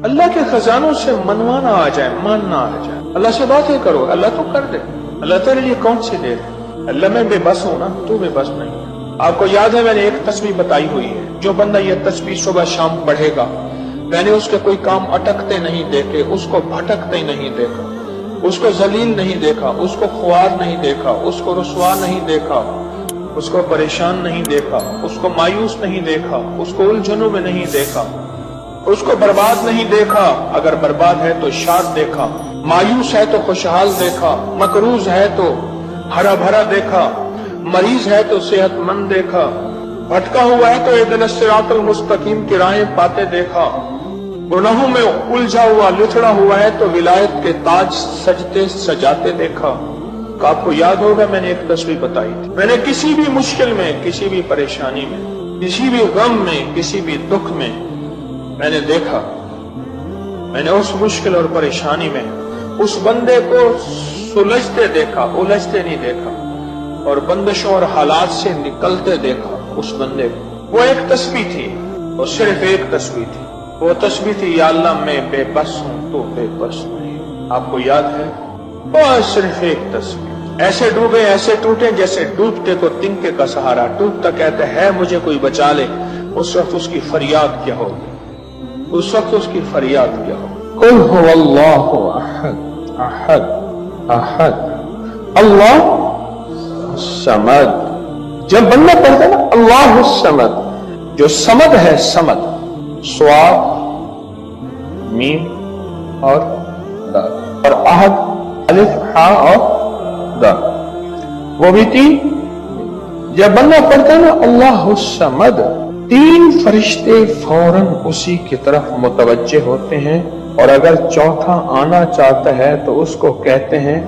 اللہ کے خزانوں سے منوانا آ جائے، ماننا آ جائے، اللہ سے باتیں کرو، اللہ تو کر دے، اللہ تیرے لیے کون سی دے دے، اللہ میں بے بس ہوں نا، تو بے بس نہیں ہے۔ آپ کو یاد ہے میں نے ایک تسبیح بتائی ہوئی ہے، جو بندہ یہ تسبیح صبح شام پڑھے گا، میں نے اس کے کوئی کام اٹکتے نہیں دیکھے، اس کو بھٹکتے نہیں دیکھا، اس کو ذلیل نہیں دیکھا، اس کو خوار نہیں دیکھا، اس کو رسوا نہیں دیکھا، اس کو پریشان نہیں دیکھا، اس کو مایوس نہیں دیکھا، اس کو الجھنوں میں نہیں دیکھا، اس کو برباد نہیں دیکھا، اگر برباد ہے تو شاد دیکھا، مایوس ہے تو خوشحال دیکھا، مقروض ہے تو ہرا بھرا دیکھا، مریض ہے تو صحت مند دیکھا، بھٹکا ہوا ہے تو اہدنا الصراط المستقیم کی راہیں پاتے دیکھا، گناہوں میں الجھا ہوا لچڑا ہوا ہے تو ولایت کے تاج سجتے سجاتے دیکھا۔ تو آپ کو یاد ہوگا میں نے ایک تسبیح بتائی تھی، میں نے کسی بھی مشکل میں، کسی بھی پریشانی میں، کسی بھی غم میں، کسی بھی دکھ میں میں نے دیکھا، میں نے اس مشکل اور پریشانی میں اس بندے کو سلجھتے دیکھا، الجھتے نہیں دیکھا، اور بندشوں اور حالات سے نکلتے دیکھا اس بندے کو۔ وہ ایک تسبیح تھی، وہ صرف ایک تسبیح تھی، وہ تسبیح تھی یا اللہ میں بے بس ہوں تو بے بس نہیں۔ آپ کو یاد ہے؟ بس صرف ایک تسبیح، ایسے ڈوبے ایسے ٹوٹے جیسے ڈوبتے کو تنکے کا سہارا، ڈوبتا کہتے ہے مجھے کوئی بچا لے، اس وقت اس کی فریاد کیا ہوگی، اس وقت اس کی فریاد کیا ہوگی؟ قل هو اللہ احد احد احد اللہ الصمد۔ جب بندہ پڑھتا ہے نا اللہ الصمد، جو صمد ہے، صمد صاد میم اور دال، اور احد الف ہاء اور دال، وہ بھی تین۔ جب بندہ پڑھتا ہے نا اللہ الصمد، تین فرشتے فوراً اسی کی طرف متوجہ ہوتے ہیں، اور اگر چوتھا آنا چاہتا ہے تو اس کو کہتے ہیں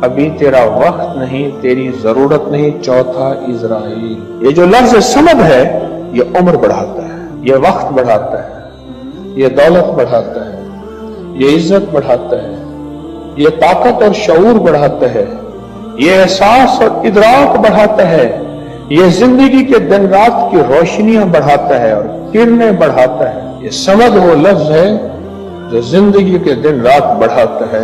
ابھی تیرا وقت نہیں، تیری ضرورت نہیں، چوتھا اسرائیل۔ یہ جو لفظ صمد ہے یہ عمر بڑھاتا ہے، یہ وقت بڑھاتا ہے، یہ دولت بڑھاتا ہے، یہ عزت بڑھاتا ہے، یہ طاقت اور شعور بڑھاتا ہے، یہ احساس اور ادراک بڑھاتا ہے، یہ زندگی کے دن رات کی روشنیاں بڑھاتا ہے اور کرنیں بڑھاتا ہے۔ یہ صمد وہ لفظ ہے جو زندگی کے دن رات بڑھاتا ہے،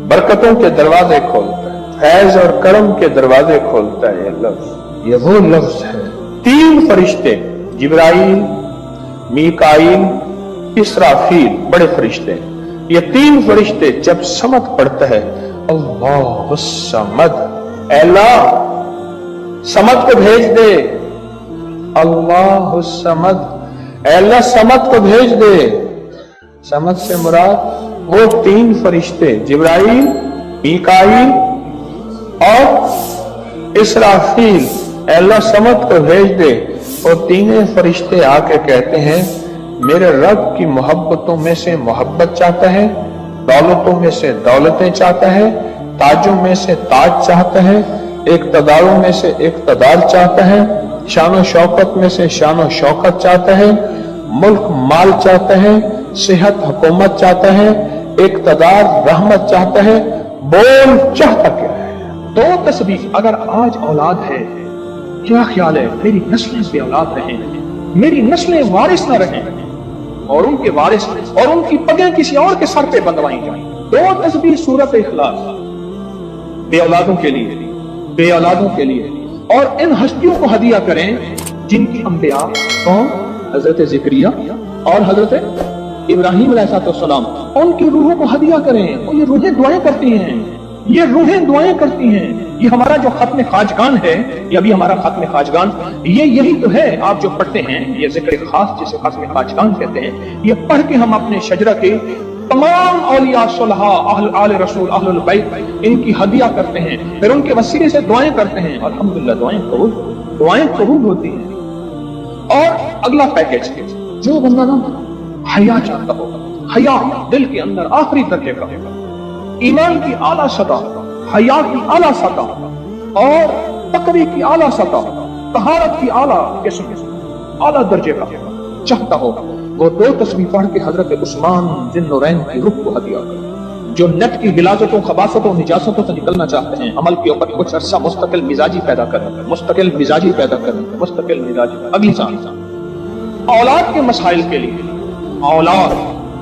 برکتوں کے دروازے کھولتا ہے، فیض اور کرم کے دروازے کھولتا ہے۔ یہ لفظ، یہ وہ لفظ ہے۔ تین فرشتے، جبرائیل، میکائیل، اسرافیل، بڑے فرشتے، یہ تین فرشتے جب صمد پڑھتا ہے اللہ الصمد، اے اللہ صمد کو بھیج دے، اللہ الصمد، اے اللہ صمد کو بھیج دے۔ صمد سے مراد وہ تین فرشتے جبرائیل، میکائیل اور اسرافیل، اے اللہ صمد کو بھیج دے۔ اور تینوں فرشتے آ کے کہتے ہیں میرے رب کی محبتوں میں سے محبت چاہتا ہے، دولتوں میں سے دولتیں چاہتا ہے، تاجوں میں سے تاج چاہتا ہے، اقتداروں میں سے اقتدار چاہتا ہے، شان و شوکت میں سے شان و شوکت چاہتا ہے، ملک مال چاہتا ہے، صحت حکومت چاہتا ہے، اقتدار رحمت چاہتا ہے۔ بول چاہتا کیا ہے؟ دو تسبیح اگر آج اولاد ہے، کیا خیال ہے میری نسلیں بے اولاد رہیں، میری نسلیں وارث نہ رہیں، اور ان کے وارث اور ان کی پگیں کسی اور کے سر پہ بندوائی جائیں۔ دو تسبیح سورۃ اخلاص، بے اولادوں کے لیے، بے اولادوں کے لیے، اور ان ہستیوں کو ہدیہ کریں جن کی انبیاء کون؟ حضرت زکریا اور حضرت ابراہیم علیہ السلام، ان کی روحوں کو ہدیہ کریں۔ اور یہ روحیں دعائیں کرتی ہیں، یہ روحیں دعائیں کرتی ہیں۔ یہ ہمارا جو ختم خواجگان ہے، یہ ابھی ہمارا ختم خواجگان، یہ یہی تو ہے آپ جو پڑھتے ہیں، یہ ذکر خاص جسے ختم خواجگان کہتے ہیں۔ یہ پڑھ کے ہم اپنے شجرہ کے تمام اولیاء صلحاء، اہل آل رسول، اہل البیت، ان کی ہدیہ کرتے ہیں، پھر ان کے وسیلے سے دعائیں کرتے ہیں، الحمدللہ دعائیں قبول ہوتی ہیں۔ اور اگلا پیکج، جو بندہ نا حیا چاہتا ہوگا، حیا دل کے اندر آخری درجے کا، ایمان کی اعلیٰ سطح، حیا کی اعلیٰ سطح، اور تقوی کی اعلیٰ سطح، طہارت کی اعلیٰ قسم، اعلیٰ درجے کا چاہتا ہوگا، وہ دو تسبیح پڑھ کے حضرت عثمان ذی النورین کی روح کو ہدیہ کرے۔ جو نیٹ کی غلاظتوں، خباثتوں، نجاستوں سے نکلنا چاہتے ہیں، عمل کے اوپر کچھ عرصہ مستقل مزاجی پیدا کریں، مستقل مزاجی پیدا کریں، مستقل مزاجی۔ اگلی سال اولاد کے مسائل کے لیے، اولاد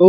2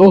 2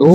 2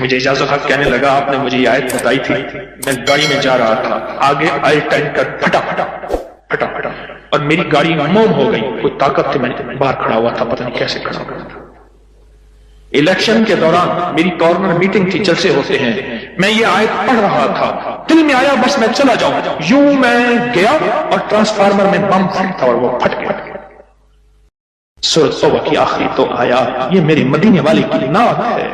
مجھے اجازت حق کہنے لگا آپ نے مجھے یہ آیت بتائی تھی، میں گاڑی میں جا رہا تھا، آگے آئی ٹینکر پھٹا اور میری گاڑی موم ہو گئی، کوئی طاقت تھی، میں باہر کھڑا ہوا تھا، پتہ نہیں کیسے کھڑا ہوا تھا۔ الیکشن کے دوران میری کارنر میٹنگ تھی، جلسے ہوتے ہیں، میں یہ آیت پڑھ رہا تھا، دل میں آیا بس میں چلا جاؤں، یوں میں گیا اور ٹرانسفارمر میں بم پھٹا اور وہ پھٹ گیا۔ سورۃ توبہ کی آخری تو آیات، یہ میرے مدینے والے کی نعت ہے،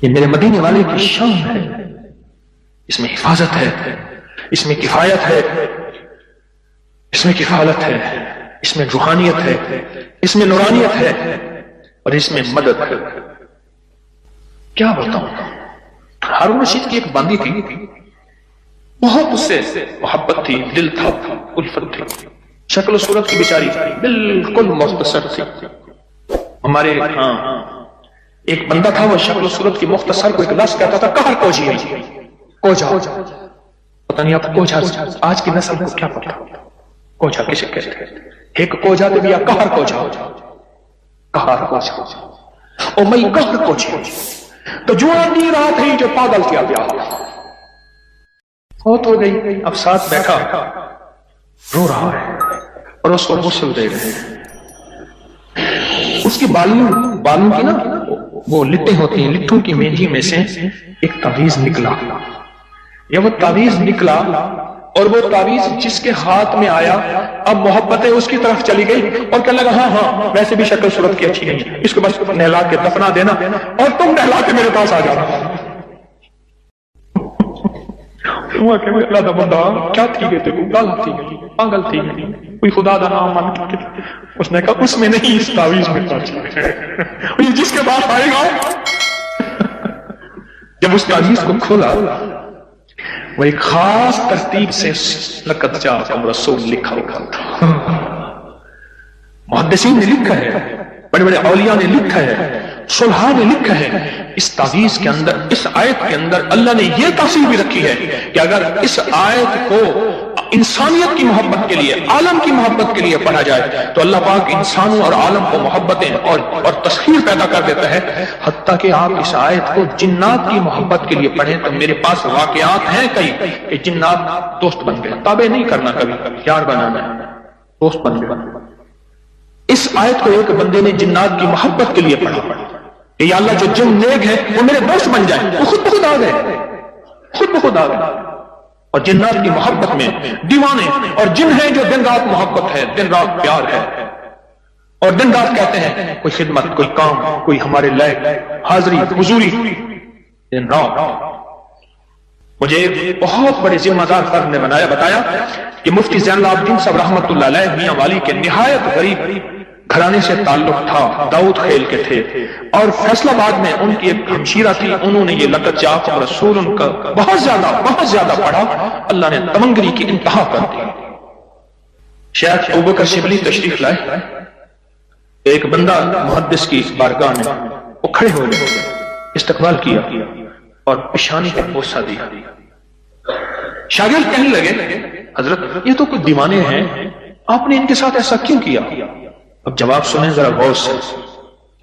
یہ میرے مدینے والے کی شان ہے، اس میں حفاظت ہے، اس میں کفایت ہے، اس میں کفالت ہے، اس میں روحانیت ہے، اس میں نورانیت ہے، اور اس میں مدد ہے۔ کیا بتاؤں، ہارون رشید کی ایک باندی تھی، بہت اس سے محبت تھی، دل تھا، الفت تھی، شکل و صورت کی بیچاری بالکل مختصر تھی۔ ہمارے ہاں ایک بندہ تھا، وہ شکل و صورت کی مختصر کو ایک لفظ کہتا تھا کہر کوجی، کوجا، پتہ نہیں آپ کوجا آج کی نسل کو کیا پتا کوجا کسے کہتے ہیں، ایک کوجا تو بھی کہر کوجا، کہر کوجا، او میں کہر کوجی تو جوانی رات ہے جو پاگل کیا گیا، فوت ہو گئی، اب ساتھ بیٹھا رو رہا ہے اور اس کو غسل دے رہے ہیں، اس کی بالوں کی نا وہ لٹیں ہوتی ہیں، لٹوں کی مینجی میں سے ایک تعویذ نکلا، یا وہ تعویذ نکلا اور وہ تعویذ جس کے ہاتھ میں آیا اب محبتیں اس کی طرف چلی گئی اور کہنے لگا ہاں ویسے بھی شکل صورت کی اچھی نہیں ہے، اس کو بس نہلا کے دفنا دینا اور تم نہلا کے میرے پاس آ جانا۔ اللہ دا بندہ کیا تھی گئے تھے، گالا تھی گئی، پاگل تھی گئی، کوئی خدا دا نام مان کے، اس نے کہا اس میں نہیں، اس تعویذ میں یہ جس کے پاس آئے گا۔ جب اس تعویذ کو کھولا وہ ایک خاص ترتیب سے لقد جاءکم رسول لکھا ہوا تھا، محدثین نے لکھا ہے، بڑے بڑے اولیاء نے لکھا ہے، صلحاء نے لکھا ہے، اس تعویذ کے اندر، اس آیت کے اندر اللہ نے یہ تاثیر بھی رکھی ہے کہ اگر اس آیت کو انسانیت کی محبت کے لیے، عالم کی محبت کے لیے پڑھا جائے تو اللہ پاک انسانوں اور عالم کو محبتیں اور تسخیر پیدا کر دیتا ہے، حتیٰ کہ آپ اس آیت کو جنات کی محبت کے لیے پڑھیں تو میرے پاس واقعات ہیں کئی کہ جنات دوست بن گئے، تابع نہیں کرنا، کبھی یار بنانا ہے، دوست بن گئے۔ اس آیت کو ایک بندے نے جنات کی محبت کے لیے پڑھا کہ یا اللہ جو جن نیک ہے وہ میرے دوست بن جائیں، وہ خود بخود آ گئے، خود بخود آ گئے، اور جنات کی محبت میں دیوانے، اور جن ہیں جو دن رات محبت ہے، دن رات پیار ہے، اور دن رات کہتے ہیں کوئی خدمت، کوئی کام، کوئی ہمارے لائق حاضری حضوری، دن رات۔ مجھے ایک بہت بڑے ذمہ دار فرد نے بتایا کہ مفتی زین العابدین صاحب رحمت اللہ علیہ میاں والی کے نہایت غریب گھرانے سے تعلق تھا، داؤد خیل کے تھے، اور فیصل آباد میں ان کی ایک ہمشیرہ تھی، انہوں نے یہ لقد جاءکم رسول ان کا بہت زیادہ پڑھا، اللہ نے تمنگری کی انتہا کر دی۔ شیخ ابوبکر شبلی تشریف لائے، ایک بندہ محدث کی بارگاہ میں وہ کھڑے ہو گئے، استقبال کیا اور پیشانی پر بوسہ دیا۔ شاگرد کہنے لگے حضرت یہ تو کچھ دیوانے ہیں، آپ نے ان کے ساتھ ایسا کیوں کیا؟ اب جواب سنیں ذرا غور سے،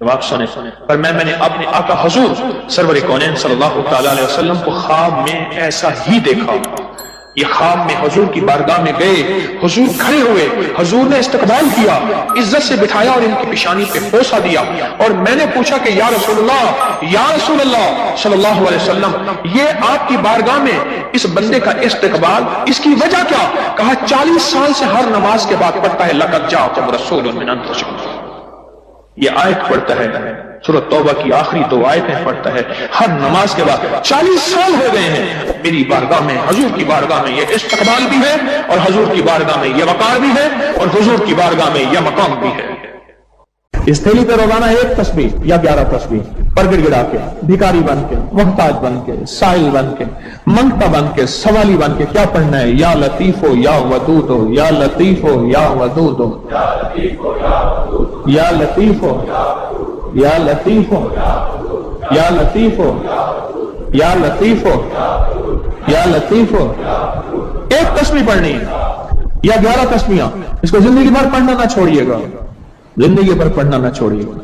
جواب سنیں۔ پر میں نے اپنے آقا حضور سرور کونین صلی اللہ تعالی علیہ وسلم کو خواب میں ایسا ہی دیکھا، یہ خواب میں حضور کی بارگاہ میں گئے، حضور کھڑے ہوئے، حضور نے استقبال کیا، عزت سے بٹھایا اور ان کی پیشانی پہ بوسہ دیا، اور میں نے پوچھا کہ یا رسول اللہ صلی اللہ علیہ وسلم، یہ آپ کی بارگاہ میں اس بندے کا استقبال، اس کی وجہ کیا؟ کہا 40 سال سے ہر نماز کے بعد پڑھتا ہے لقد جاءکم رسول من انفسکم، یہ آیت پڑھتا ہے، سورۃ توبہ کی آخری 2 آیتیں پڑھتا ہے ہر نماز کے بعد، 40 سال ہو گئے ہیں میری بارگاہ میں، حضور کی بارگاہ میں یہ استقبال بھی ہے، اور حضور کی بارگاہ میں یہ وقار بھی ہے، اور حضور کی بارگاہ میں یہ مقام بھی ہے۔ اس تھیلی پہ روزانہ 1 تسبیح یا 11 تسبیح پر گڑ گڑا کے، بھکاری بن کے، محتاج بن کے، سائل بن کے، منگتا بن کے، سوالی بن کے کیا پڑھنا ہے؟ یا لطیف ہو یا ودود ہو، یا لطیف ہو یا ودود ہو، یا لطیف ہو یا لطیف ہو، یا لطیف ہو یا لطیف ہو یا لطیف ہو۔ 1 تسبیح پڑھنی یا 11 تسبیحاں، اس کو زندگی بھر پڑھنا نہ چھوڑیے گا، زندگی بھر پڑھنا نہ چھوڑیے گا۔